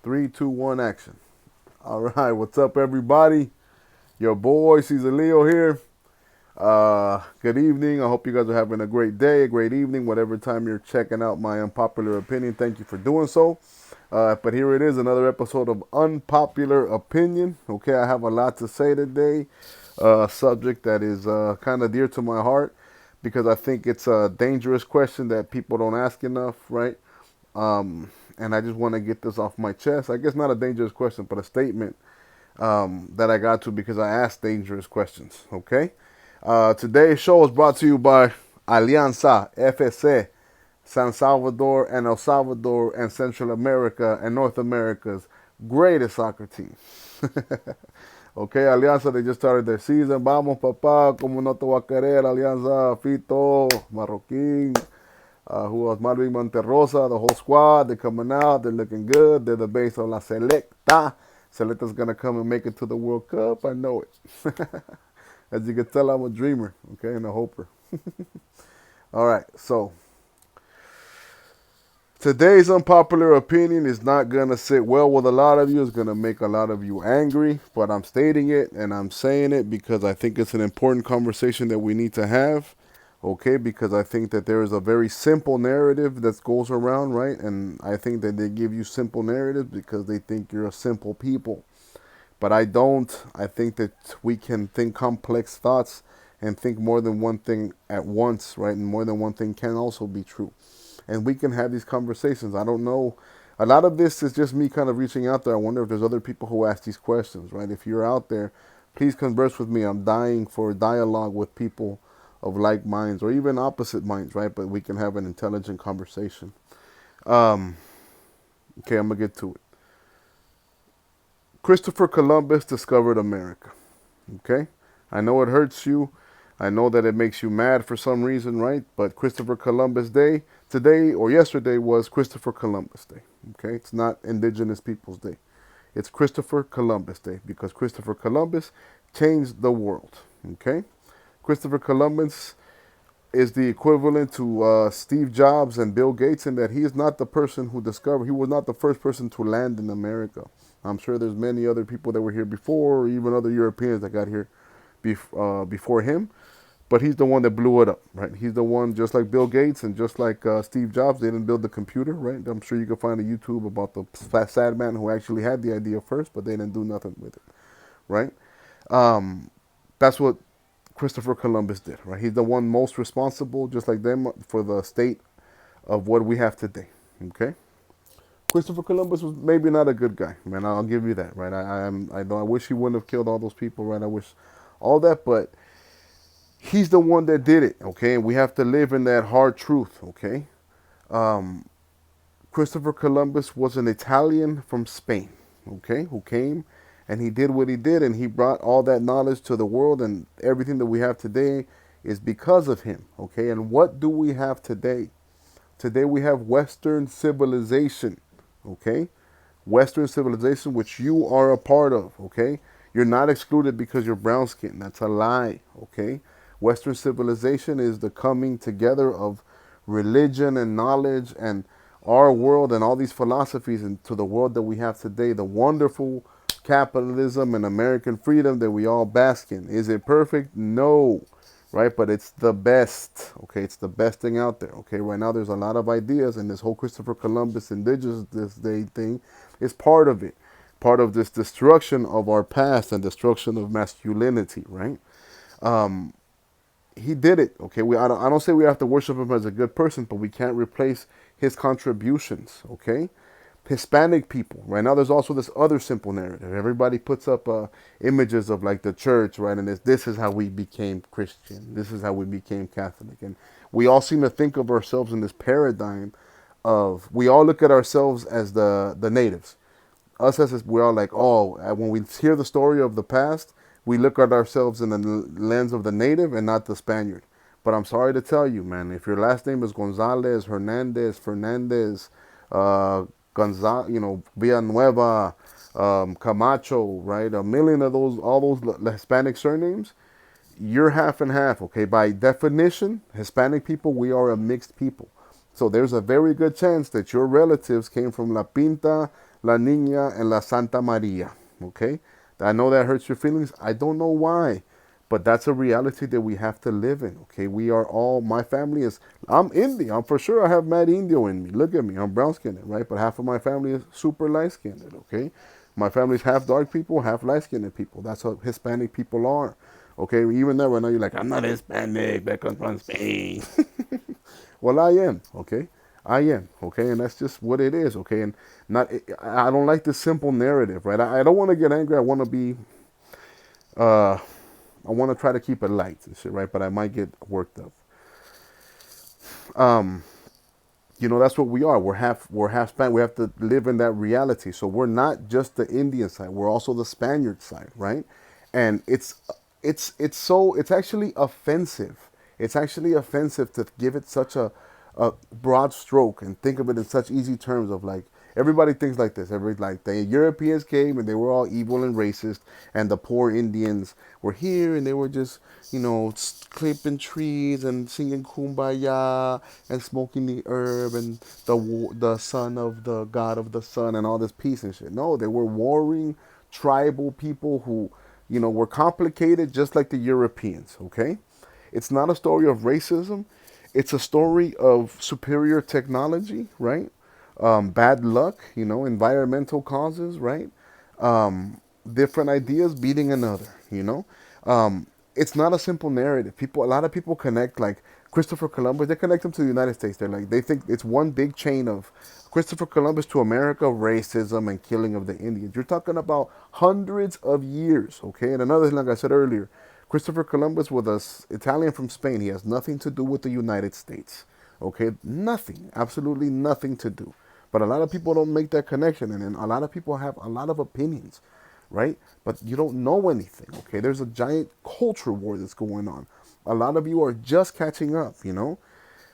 Three, two, one, action. All right, what's up, everybody? Your boy CZALEO here. Good evening. I hope you guys are having a great day, a great evening, whatever time you're checking out my unpopular opinion. Thank you for doing so. But here it is, another episode of Unpopular Opinion. Okay, I have a lot to say today. A subject that is kind of dear to my heart because I think it's a dangerous question that people don't ask enough, right? And I just want to get this off my chest. I guess not a dangerous question, but a statement that I got to because I asked dangerous questions. Okay. Today's show is brought to you by Alianza FC, San Salvador and El Salvador and Central America and North America's greatest soccer team. Okay, Alianza, they just started their season. Vamos, papá, como no te voy a querer, Alianza, Fito, Marroquín, who else? Marvin Monterrosa, the whole squad. They're coming out. They're looking good. They're the base of La Selecta. Selecta's going to come and make it to the World Cup. I know it. As you can tell, I'm a dreamer, okay, and a hoper. All right, so today's unpopular opinion is not going to sit well with a lot of you. It's going to make a lot of you angry, but I'm stating it and I'm saying it because I think it's an important conversation that we need to have. Okay, because I think that there is a very simple narrative that goes around, right? And I think that they give you simple narratives because they think you're a simple people. But I don't. I think that we can think complex thoughts and think more than one thing at once, right? And more than one thing can also be true. And we can have these conversations. I don't know. A lot of this is just me kind of reaching out there. I wonder if there's other people who ask these questions, right? If you're out there, please converse with me. I'm dying for dialogue with people of like minds or even opposite minds, right? But we can have an intelligent conversation. Okay, I'm going to get to it. Christopher Columbus discovered America. Okay? I know it hurts you. I know that it makes you mad for some reason, right? But Christopher Columbus Day, today or yesterday was Christopher Columbus Day. Okay? It's not Indigenous Peoples Day. It's Christopher Columbus Day because Christopher Columbus changed the world. Okay? Christopher Columbus is the equivalent to Steve Jobs and Bill Gates in that he is not the person who discovered, he was not the first person to land in America. I'm sure there's many other people that were here before, or even other Europeans that got here before him. But he's the one that blew it up, right? He's the one, just like Bill Gates and just like Steve Jobs, they didn't build the computer, right? I'm sure you can find a YouTube about the sad man who actually had the idea first, but they didn't do nothing with it, right? That's what Christopher Columbus did, right? He's the one most responsible, just like them, for the state of what we have today, okay? Christopher Columbus was maybe not a good guy, man. I'll give you that, right? I wish he wouldn't have killed all those people, right? I wish all that, but he's the one that did it, okay? And we have to live in that hard truth, okay? Christopher Columbus was an Italian from Spain, okay, who came and he did what he did and he brought all that knowledge to the world, and everything that we have today is because of him, okay? And what do we have today? Today we have Western civilization, okay? Western civilization, which you are a part of, okay? You're not excluded because you're brown skin. That's a lie, okay? Western civilization is the coming together of religion and knowledge and our world and all these philosophies into the world that we have today, the wonderful capitalism and American freedom that we all bask in. Is it perfect? No, right? But it's the best, okay? It's the best thing out there, okay? Right now there's a lot of ideas, and this whole Christopher Columbus Indigenous Day thing is part of it, part of this destruction of our past and destruction of masculinity, right? He did it, okay? I don't say we have to worship him as a good person, but we can't replace his contributions, okay? Hispanic people. Right now there's also this other simple narrative. Everybody puts up images of like the church, right? And this is how we became Christian. This is how we became Catholic. And we all seem to think of ourselves in this paradigm of, we all look at ourselves as the natives. Us as we're all like, oh, when we hear the story of the past, we look at ourselves in the lens of the native and not the Spaniard. But I'm sorry to tell you, man, if your last name is Gonzalez, Hernandez, Fernandez, Gonzalez, Villanueva, Camacho, right? A million of those, all those Hispanic surnames, you're half and half, okay? By definition, Hispanic people, we are a mixed people. So there's a very good chance that your relatives came from La Pinta, La Niña, and La Santa Maria. Okay? I know that hurts your feelings. I don't know why. But that's a reality that we have to live in. Okay? We are all, my family is, I'm Indian. I'm for sure I have mad Indio in me. Look at me. I'm brown skinned, right? But half of my family is super light skinned. Okay? My family's half dark people, half light skinned people. That's how Hispanic people are. Okay? Even though right now you're like, I'm not Hispanic, I come from Spain. Well, I am, okay? I am, okay? And that's just what it is, okay? And not, I don't like this simple narrative, right? I don't want to get angry. I want to be, uh, I want to try to keep it light and shit, right? But I might get worked up. Um, that's what we are. We're half Spanish. We have to live in that reality. So we're not just the Indian side. We're also the Spaniard side, right? And it's actually offensive. It's actually offensive to give it such a broad stroke and think of it in such easy terms of like everybody thinks like this. Everybody like the Europeans came and they were all evil and racist, and the poor Indians were here and they were just clipping trees and singing kumbaya and smoking the herb and the son of the god of the sun and all this peace and shit. No, they were warring tribal people who were complicated just like the Europeans. Okay, it's not a story of racism. It's a story of superior technology, right? Bad luck, environmental causes, right? Different ideas beating another. It's not a simple narrative. A lot of people connect like Christopher Columbus. They connect him to the United States. They think it's one big chain of Christopher Columbus to America, racism and killing of the Indians. You're talking about hundreds of years, okay? And another thing, like I said earlier, Christopher Columbus was an Italian from Spain. He has nothing to do with the United States, okay? Nothing, absolutely nothing to do. But a lot of people don't make that connection, and then a lot of people have a lot of opinions, right? But you don't know anything, okay? There's a giant culture war that's going on. A lot of you are just catching up.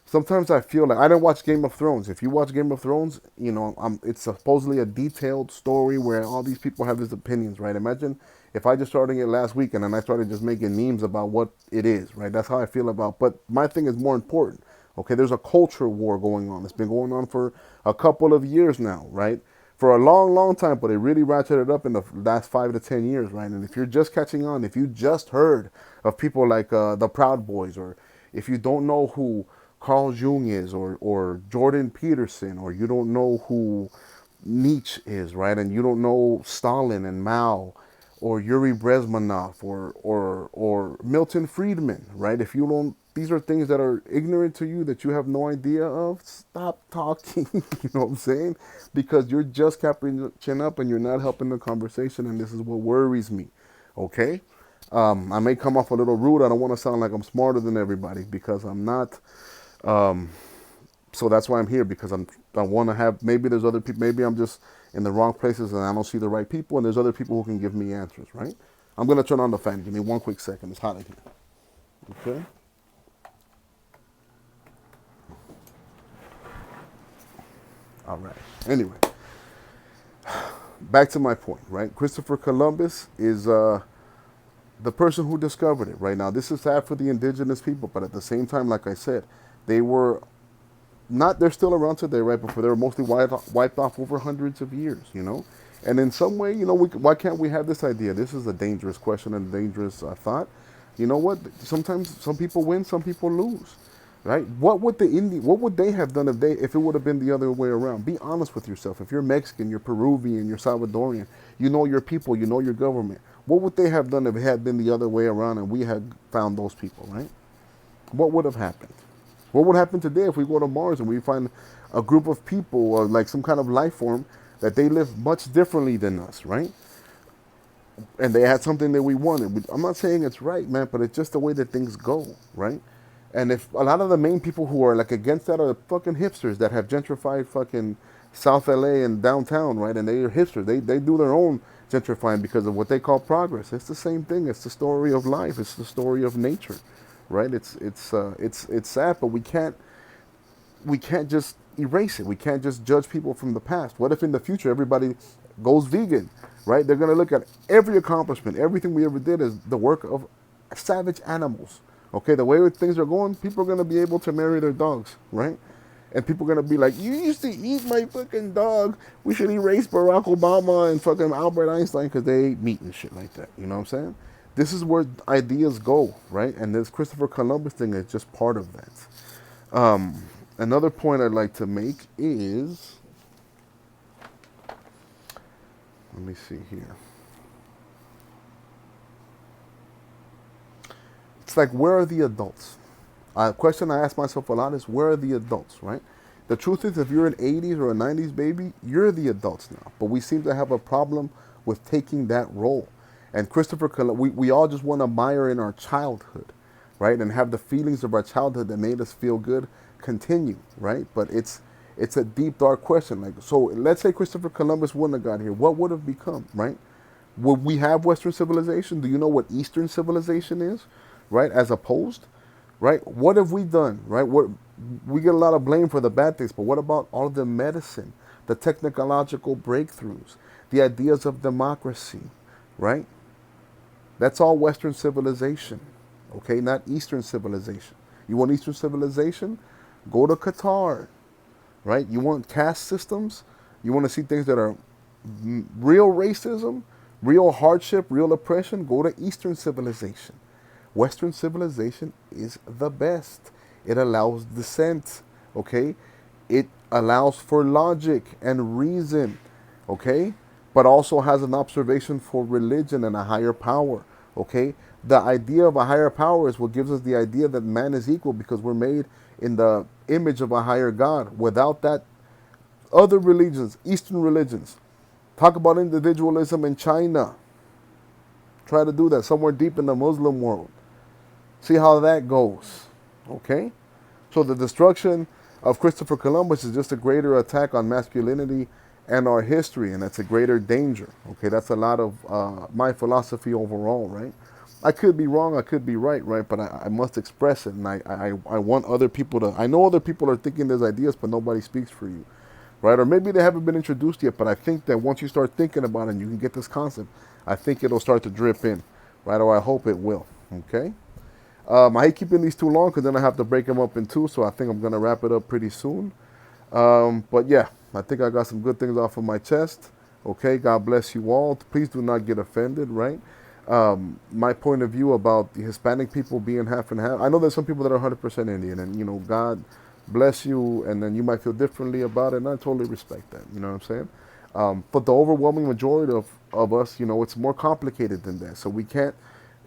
Sometimes I feel like I didn't watch Game of Thrones. If you watch Game of Thrones, it's supposedly a detailed story where all these people have these opinions, right? Imagine if I just started it last week and then I started just making memes about what it is, right? That's how I feel about. But my thing is more important. Okay, there's a culture war going on. It's been going on for a couple of years now, right? For a long, long time, but it really ratcheted up in the last 5 to 10 years, right? And if you're just catching on, if you just heard of people like the Proud Boys, or if you don't know who Carl Jung is, or Jordan Peterson, or you don't know who Nietzsche is, right? And you don't know Stalin and Mao, or Yuri Brezhnev, or Milton Friedman, right? If you don't, these are things that are ignorant to you that you have no idea of. Stop talking. You know what I'm saying? Because you're just catching up and you're not helping the conversation, and this is what worries me. Okay? I may come off a little rude. I don't want to sound like I'm smarter than everybody because I'm not. So that's why I'm here, because I want to have, maybe there's other people, maybe I'm just in the wrong places and I don't see the right people, and there's other people who can give me answers, right? I'm going to turn on the fan. Give me one quick second. It's hot in here. Okay? All right. Anyway, back to my point, right? Christopher Columbus is the person who discovered it, right? Now, this is sad for the indigenous people, but at the same time, like I said, they were not, they're still around today, right? But they were mostly wiped off over hundreds of years. And in some way, why can't we have this idea? This is a dangerous question and a dangerous thought. You know what? Sometimes some people win, some people lose, right? What would what would they have done if it would have been the other way around? Be honest with yourself. If you're Mexican, you're Peruvian, you're Salvadorian, you know your people, you know your government. What would they have done if it had been the other way around and we had found those people, right? What would have happened? What would happen today if we go to Mars and we find a group of people or like some kind of life form that they live much differently than us, right? And they had something that we wanted. I'm not saying it's right, man, but it's just the way that things go, right? And if a lot of the main people who are like against that are the fucking hipsters that have gentrified fucking South LA and downtown, right? And they are hipsters. They do their own gentrifying because of what they call progress. It's the same thing. It's the story of life. It's the story of nature, right? It's sad, but we can't just erase it. We can't just judge people from the past. What if in the future everybody goes vegan, right? They're going to look at every accomplishment, everything we ever did as the work of savage animals. Okay, the way things are going, people are going to be able to marry their dogs, right? And people are gonna be like, you used to eat my fucking dog. We should erase Barack Obama and fucking Albert Einstein because they ate meat and shit like that. You know what I'm saying? This is where ideas go, right? And this Christopher Columbus thing is just part of that. Another point I'd like to make is, let me see here. It's like, where are the adults? A question I ask myself a lot is, where are the adults, right? The truth is, if you're an 80s or a 90s baby, you're the adults now. But we seem to have a problem with taking that role. And Christopher Columbus, we all just want to admire in our childhood, right? And have the feelings of our childhood that made us feel good continue, right? But it's a deep, dark question. Like, so let's say Christopher Columbus wouldn't have got here. What would have become, right? Would we have Western civilization? Do you know what Eastern civilization is, right? As opposed, right? What have we done, right? We get a lot of blame for the bad things, but what about all of the medicine, the technological breakthroughs, the ideas of democracy, right? That's all Western civilization, okay? Not Eastern civilization. You want Eastern civilization? Go to Qatar, right? You want caste systems? You want to see things that are real racism, real hardship, real oppression? Go to Eastern civilization. Western civilization is the best. It allows dissent, okay? It allows for logic and reason, okay? But also has an observation for religion and a higher power, okay? The idea of a higher power is what gives us the idea that man is equal because we're made in the image of a higher God. Without that, other religions, Eastern religions, talk about individualism in China. Try to do that somewhere deep in the Muslim world. See how that goes, okay? So the destruction of Christopher Columbus is just a greater attack on masculinity and our history, and that's a greater danger, okay? That's a lot of my philosophy overall, right? I could be wrong, I could be right, right? But I must express it, and I want other people to, I know other people are thinking there's ideas, but nobody speaks for you, right? Or maybe they haven't been introduced yet, but I think that once you start thinking about it and you can get this concept, I think it'll start to drip in, right? Or I hope it will, okay? I hate keeping these too long because then I have to break them up in two, so I think I'm going to wrap it up pretty soon. But yeah, I think I got some good things off of my chest. Okay, God bless you all. Please do not get offended, right? My point of view about the Hispanic people being half and half. I know there's some people that are 100% Indian, and, you know, God bless you, and then you might feel differently about it, and I totally respect that, you know what I'm saying? But the overwhelming majority of us, you know, it's more complicated than that, so we can't,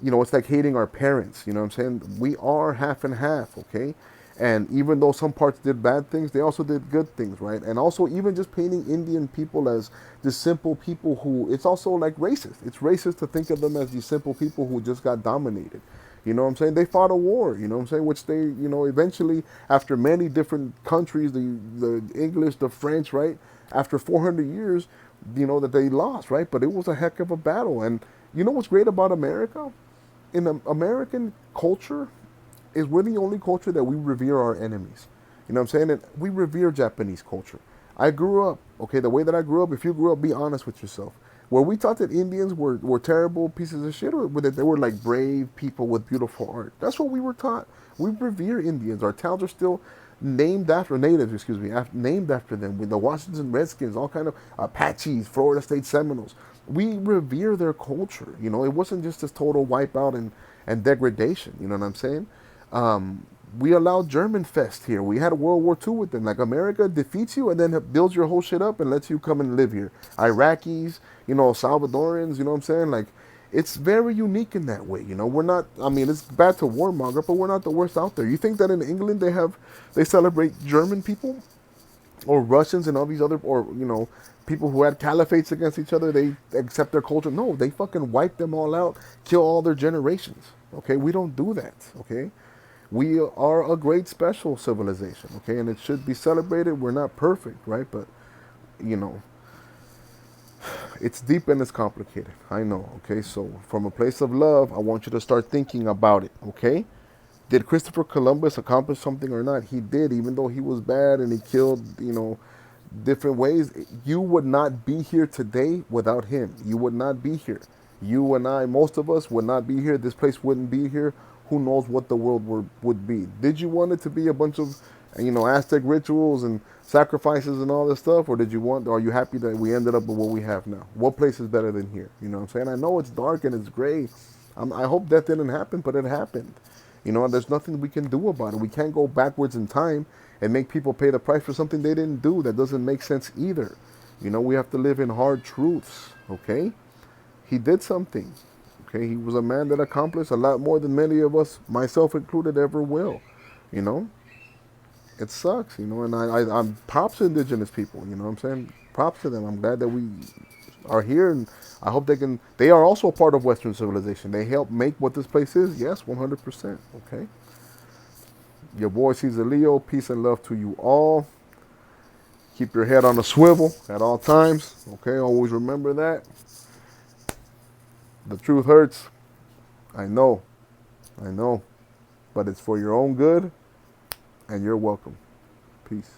you know, it's like hating our parents, you know what I'm saying? We are half and half, okay? And even though some parts did bad things, they also did good things, right? And also even just painting Indian people as the simple people who, it's also like racist. It's racist to think of them as these simple people who just got dominated. You know what I'm saying? They fought a war, you know what I'm saying? Which they, you know, eventually, after many different countries, the English, the French, right? After 400 years, you know, that they lost, right? But it was a heck of a battle. And you know what's great about America? In American culture, is we're the only culture that we revere our enemies. You know what I'm saying? And we revere Japanese culture. I grew up, okay, the way that I grew up, if you grew up, be honest with yourself. Where we thought that Indians were terrible pieces of shit, or that they were like brave people with beautiful art. That's what we were taught. We revere Indians. Our towns are still named after natives, excuse me, named after them. With the Washington Redskins, all kind of Apaches, Florida State Seminoles. We revere their culture. You know, it wasn't just this total wipeout and degradation. You know what I'm saying? We allowed German fest here. We had a World War II with them. Like, America defeats you and then builds your whole shit up and lets you come and live here. Iraqis, you know, Salvadorans, you know what I'm saying? Like, it's very unique in that way. You know, we're not, I mean, it's bad to warmonger, but we're not the worst out there. You think that in England they celebrate German people or Russians and all these other, or, you know, people who had caliphates against each other, they accept their culture? No, they fucking wipe them all out, kill all their generations. Okay, we don't do that. Okay, we are a great special civilization. Okay, and it should be celebrated. We're not perfect, right? But, you know, it's deep and it's complicated. I know. Okay, so from a place of love, I want you to start thinking about it. Okay, did Christopher Columbus accomplish something or not? He did, even though he was bad and he killed, you know, different ways. You would not be here today without him. You would not be here. You and I, most of us, would not be here. This place wouldn't be here. Who knows what the world would be? Did you want it to be a bunch of and Aztec rituals and sacrifices and all this stuff, or are you happy that we ended up with what we have now? What place is better than here? You know what I'm saying? I know it's dark and it's gray. I hope that didn't happen, but it happened. There's nothing we can do about it. We can't go backwards in time and make people pay the price for something they didn't do. That doesn't make sense either. We have to live in hard truths, okay? He did something, okay? He was a man that accomplished a lot more than many of us, myself included, ever will, you know? It sucks, and I'm props to indigenous people, you know what I'm saying? Props to them. I'm glad that we are here, and I hope they are also a part of Western civilization. They help make what this place is, yes, 100%, okay? Your boy CZALEO, peace and love to you all. Keep your head on a swivel at all times, okay? Always remember that. The truth hurts, I know, but it's for your own good, and you're welcome. Peace.